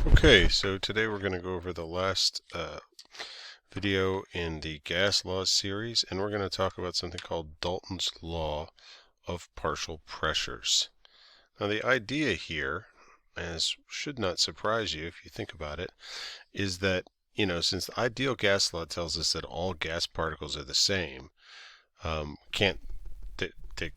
Okay, so today we're going to go over the last video in the gas laws series, and we're going to talk about something called Dalton's law of partial pressures. Now the idea here, as should not surprise you if you think about it, is that, since the ideal gas law tells us that all gas particles are the same, can't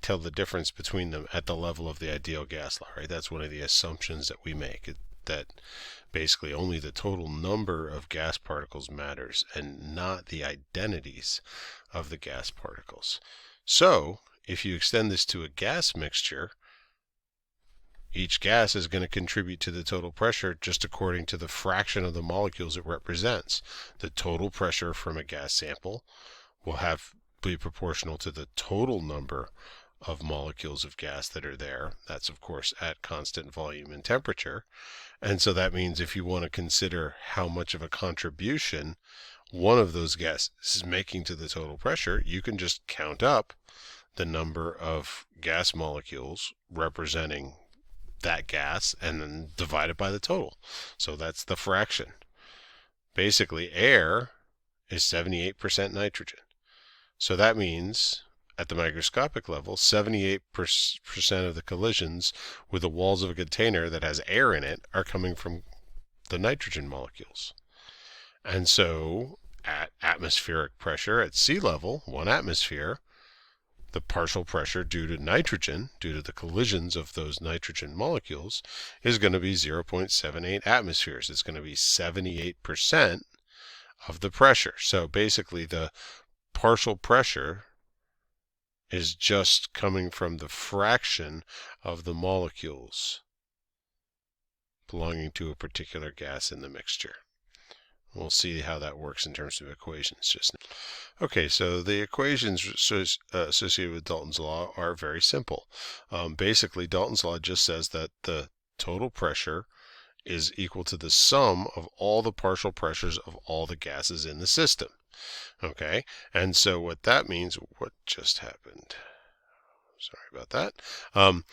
tell the difference between them at the level of the ideal gas law, right? That's one of the assumptions that we make, that basically only the total number of gas particles matters and not the identities of the gas particles. So if you extend this to a gas mixture, each gas is going to contribute to the total pressure just according to the fraction of the molecules it represents. The total pressure from a gas sample will be proportional to the total number of molecules of gas that are there. That's of course at constant volume and temperature. And so that means if you want to consider how much of a contribution one of those gases is making to the total pressure, you can just count up the number of gas molecules representing that gas and then divide it by the total. So that's the fraction. Basically, air is 78% nitrogen. So that means at the microscopic level, 78% of the collisions with the walls of a container that has air in it are coming from the nitrogen molecules. And so at atmospheric pressure at sea level, 1 atmosphere, the partial pressure due to nitrogen, due to the collisions of those nitrogen molecules, is going to be 0.78 atmospheres. It's going to be 78% of the pressure. So basically the partial pressure is just coming from the fraction of the molecules belonging to a particular gas in the mixture. We'll see how that works in terms of equations just now. Okay, so the equations associated with Dalton's law are very simple. Basically, Dalton's law just says that the total pressure is equal to the sum of all the partial pressures of all the gases in the system. Okay, and so what that means, what just happened? Sorry about that.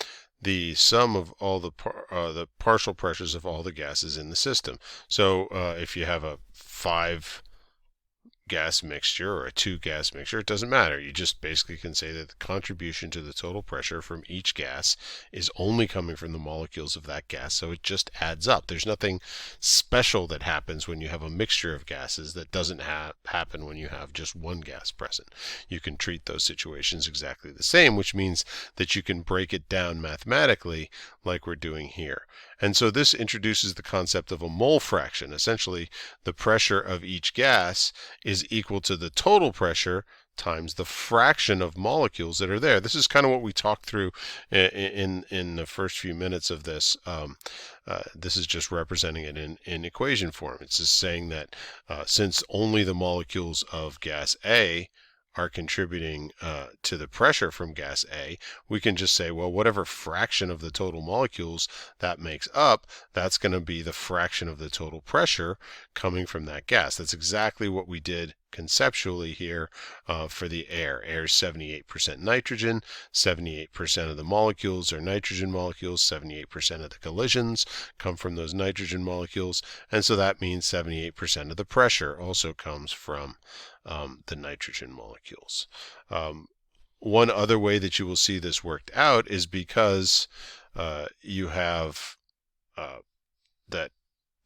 The sum of all the partial pressures of all the gases in the system. So if you have a 5 gas mixture or a 2 gas mixture, it doesn't matter. You just basically can say that the contribution to the total pressure from each gas is only coming from the molecules of that gas, so it just adds up. There's nothing special that happens when you have a mixture of gases that doesn't happen when you have just one gas present. You can treat those situations exactly the same, which means that you can break it down mathematically like we're doing here. And so this introduces the concept of a mole fraction. Essentially, the pressure of each gas is equal to the total pressure times the fraction of molecules that are there. This is kind of what we talked through in the first few minutes of this. This is just representing it in equation form. It's just saying that since only the molecules of gas A are contributing to the pressure from gas A, we can just say, well, whatever fraction of the total molecules that makes up, that's going to be the fraction of the total pressure coming from that gas. That's exactly what we did conceptually here for the air. Air is 78% nitrogen, 78% of the molecules are nitrogen molecules, 78% of the collisions come from those nitrogen molecules, and so that means 78% of the pressure also comes from the nitrogen molecules. One other way that you will see this worked out is because you have that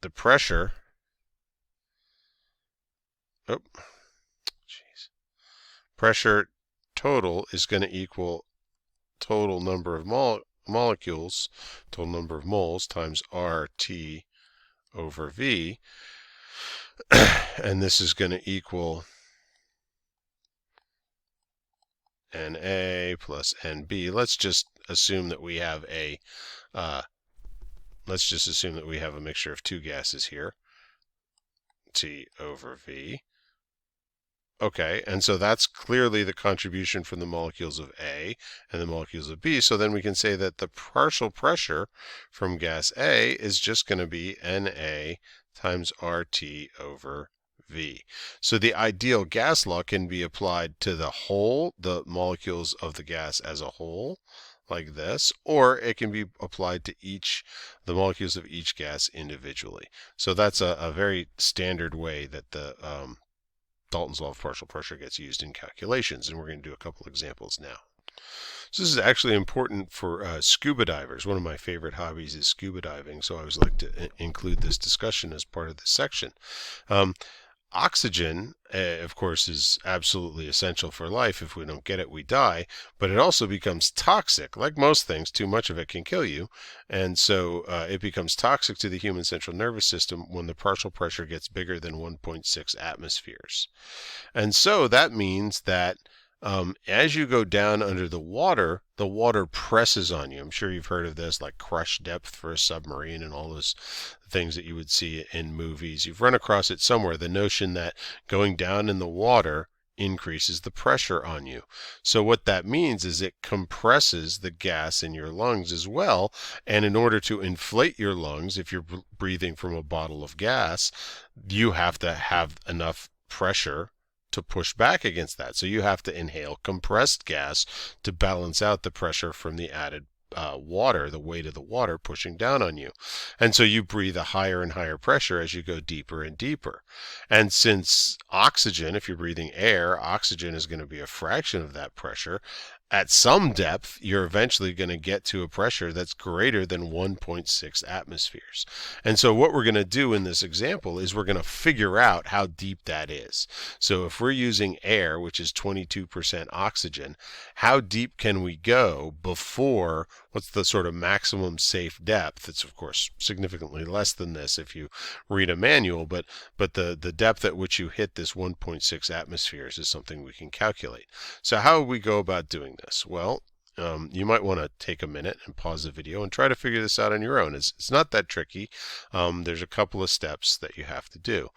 the pressure, pressure total is going to equal total number of molecules, total number of moles times RT over V, and this is going to equal Na plus Nb. Let's just assume that we have a mixture of 2 gases here, T over V. Okay, and so that's clearly the contribution from the molecules of A and the molecules of B. So then we can say that the partial pressure from gas A is just going to be Na times RT over V. So the ideal gas law can be applied to the molecules of the gas as a whole, like this, or it can be applied to the molecules of each gas individually. So that's a very standard way that the Dalton's law of partial pressure gets used in calculations, and we're going to do a couple examples now. So this is actually important for scuba divers. One of my favorite hobbies is scuba diving, so I always like to include this discussion as part of this section. Oxygen, of course, is absolutely essential for life. If we don't get it, we die. But it also becomes toxic. Like most things, too much of it can kill you. And so it becomes toxic to the human central nervous system when the partial pressure gets bigger than 1.6 atmospheres. And so that means that as you go down under the water presses on you. I'm sure you've heard of this, like crush depth for a submarine and all those things that you would see in movies. You've run across it somewhere, the notion that going down in the water increases the pressure on you. So what that means is it compresses the gas in your lungs as well. And in order to inflate your lungs, if you're breathing from a bottle of gas, you have to have enough pressure to push back against that. So you have to inhale compressed gas to balance out the pressure from the added water, the weight of the water pushing down on you. And so you breathe a higher and higher pressure as you go deeper and deeper. And since oxygen, if you're breathing air, oxygen is going to be a fraction of that pressure. At some depth, you're eventually going to get to a pressure that's greater than 1.6 atmospheres. And so what we're going to do in this example is we're going to figure out how deep that is. So if we're using air, which is 22% oxygen, how deep can we go before, what's the sort of maximum safe depth? It's of course significantly less than this if you read a manual, but the depth at which you hit this 1.6 atmospheres is something we can calculate. So how would we go about doing this? Well, you might want to take a minute and pause the video and try to figure this out on your own. It's not that tricky. There's a couple of steps that you have to do.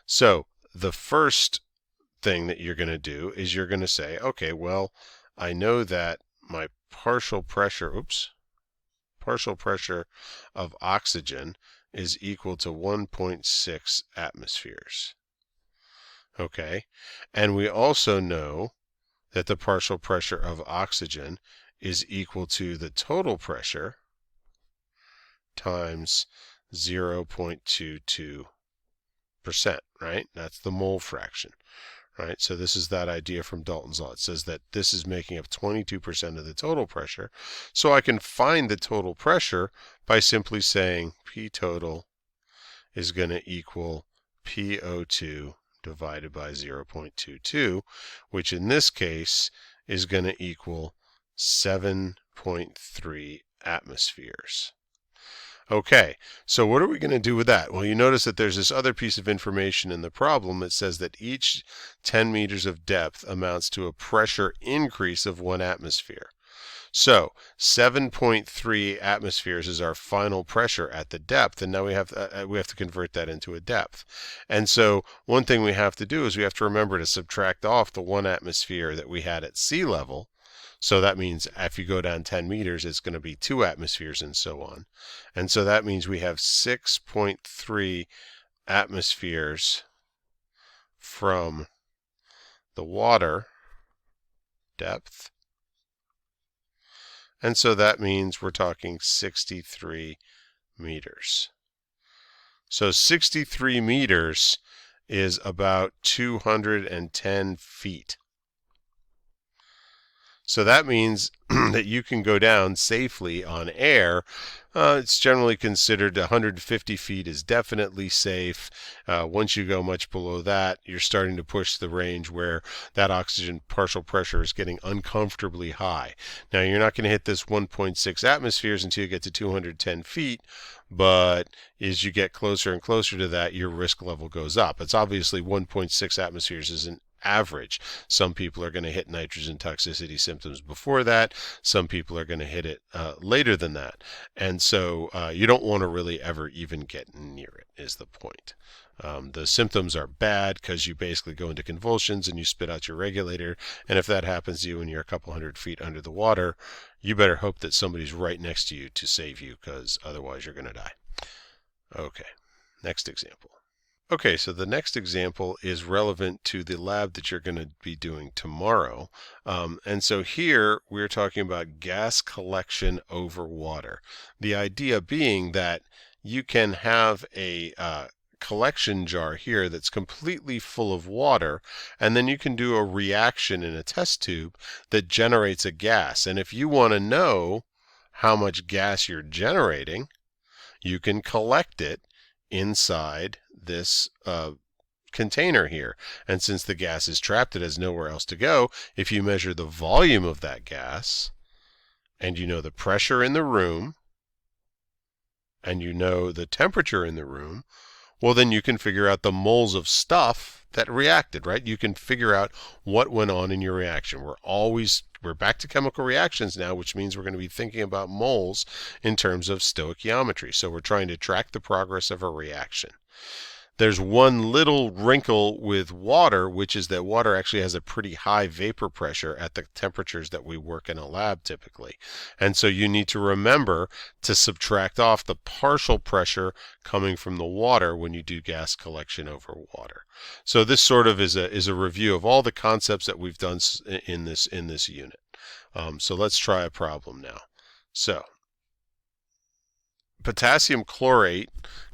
So the first thing that you're going to do is you're going to say, okay, well, I know that my partial pressure of oxygen is equal to 1.6 atmospheres. Okay, and we also know that the partial pressure of oxygen is equal to the total pressure times 0.22%, right? That's the mole fraction, right? So this is that idea from Dalton's law. It says that this is making up 22% of the total pressure. So I can find the total pressure by simply saying P total is going to equal PO2 divided by 0.22, which in this case is going to equal 7.3 atmospheres. Okay, so what are we going to do with that? Well, you notice that there's this other piece of information in the problem that says that each 10 meters of depth amounts to a pressure increase of 1 atmosphere. So 7.3 atmospheres is our final pressure at the depth, and now we have to convert that into a depth. And so one thing we have to do is we have to remember to subtract off the 1 atmosphere that we had at sea level. So that means if you go down 10 meters, it's going to be 2 atmospheres and so on. And so that means we have 6.3 atmospheres from the water depth. And so that means we're talking 63 meters. So 63 meters is about 210 feet. So that means that you can go down safely on air. It's generally considered 150 feet is definitely safe. Once you go much below that, you're starting to push the range where that oxygen partial pressure is getting uncomfortably high. Now, you're not going to hit this 1.6 atmospheres until you get to 210 feet, but as you get closer and closer to that, your risk level goes up. It's obviously 1.6 atmospheres isn't average. Some people are going to hit nitrogen toxicity symptoms before that. Some people are going to hit it later than that. And so you don't want to really ever even get near it, is the point. The symptoms are bad because you basically go into convulsions and you spit out your regulator. And if that happens to you and you're a couple hundred feet under the water, you better hope that somebody's right next to you to save you, because otherwise you're going to die. Okay, next example. Okay, so the next example is relevant to the lab that you're going to be doing tomorrow. And so here we're talking about gas collection over water. The idea being that you can have a collection jar here that's completely full of water, and then you can do a reaction in a test tube that generates a gas. And if you want to know how much gas you're generating, you can collect it inside this container here. And since the gas is trapped, it has nowhere else to go. If you measure the volume of that gas, and you know the pressure in the room, and you know the temperature in the room, well, then you can figure out the moles of stuff that reacted, right? You can figure out what went on in your reaction. We're back to chemical reactions now, which means we're going to be thinking about moles in terms of stoichiometry. So we're trying to track the progress of a reaction. There's one little wrinkle with water, which is that water actually has a pretty high vapor pressure at the temperatures that we work in a lab typically. And so you need to remember to subtract off the partial pressure coming from the water when you do gas collection over water. So this sort of is a review of all the concepts that we've done in this unit. So let's try a problem now. So potassium chlorate,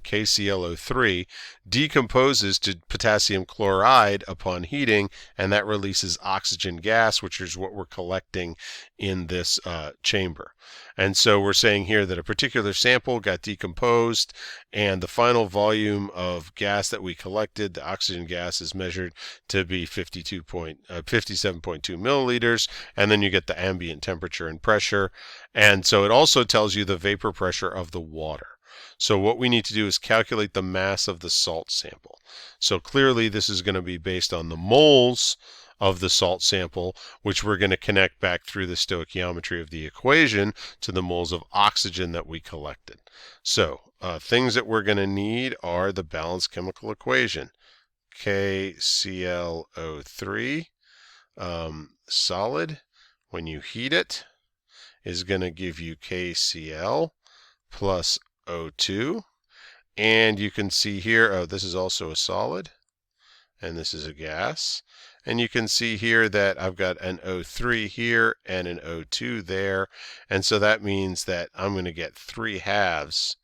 KClO3, decomposes to potassium chloride upon heating, and that releases oxygen gas, which is what we're collecting in this chamber. And so we're saying here that a particular sample got decomposed, and the final volume of gas that we collected, the oxygen gas, is measured to be 57.2 milliliters, and then you get the ambient temperature and pressure. And so it also tells you the vapor pressure of the water. So what we need to do is calculate the mass of the salt sample. So clearly this is going to be based on the moles of the salt sample, which we're going to connect back through the stoichiometry of the equation to the moles of oxygen that we collected. So things that we're going to need are the balanced chemical equation. KClO3, solid, when you heat it, is going to give you KCl plus O2. And you can see here, oh, this is also a solid, and this is a gas. And you can see here that I've got an O3 here and an O2 there. And so that means that I'm going to get 3/2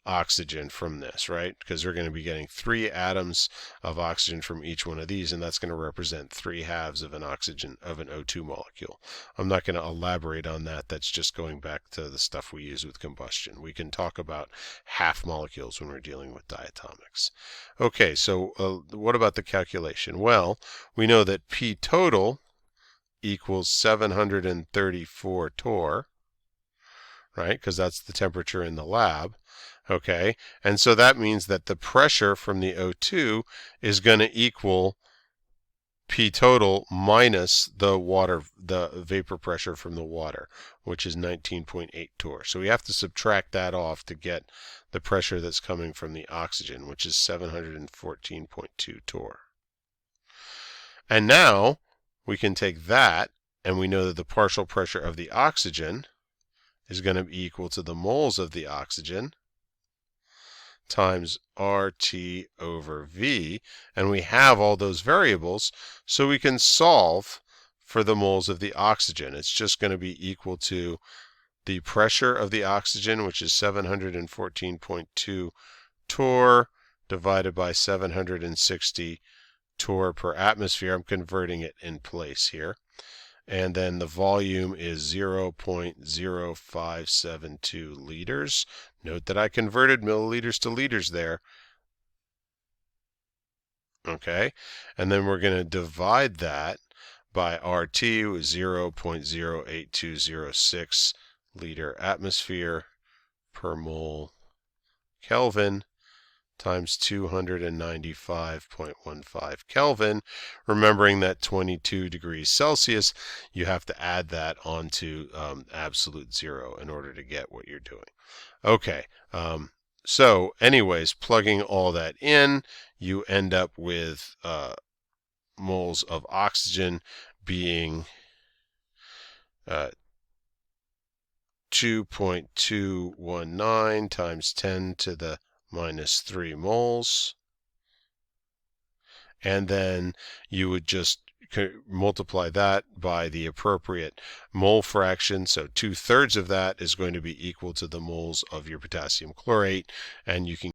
oxygen from this, right? Because we're going to be getting 3 atoms of oxygen from each one of these, and that's going to represent 3/2 of an oxygen of an O2 molecule. I'm not going to elaborate on that. That's just going back to the stuff we use with combustion. We can talk about half molecules when we're dealing with diatomics. Okay, so what about the calculation? Well, we know that P total equals 734 torr, right? Because that's the temperature in the lab. Okay, and so that means that the pressure from the O2 is going to equal P total minus the vapor pressure from the water, which is 19.8 torr. So we have to subtract that off to get the pressure that's coming from the oxygen, which is 714.2 torr. And now we can take that, and we know that the partial pressure of the oxygen is going to be equal to the moles of the oxygen times RT over V, and we have all those variables, so we can solve for the moles of the oxygen. It's just going to be equal to the pressure of the oxygen, which is 714.2 torr, divided by 760 torr per atmosphere. I'm converting it in place here. And then the volume is 0.0572 liters. Note that I converted milliliters to liters there. Okay, and then we're going to divide that by RT, with 0.08206 liter atmosphere per mole Kelvin, times 295.15 Kelvin, remembering that 22 degrees Celsius, you have to add that onto absolute zero in order to get what you're doing. Okay, so anyways, plugging all that in, you end up with moles of oxygen being 2.219 times 10 to the minus 3 moles, and then you would just multiply that by the appropriate mole fraction. So 2/3 of that is going to be equal to the moles of your potassium chlorate, and you can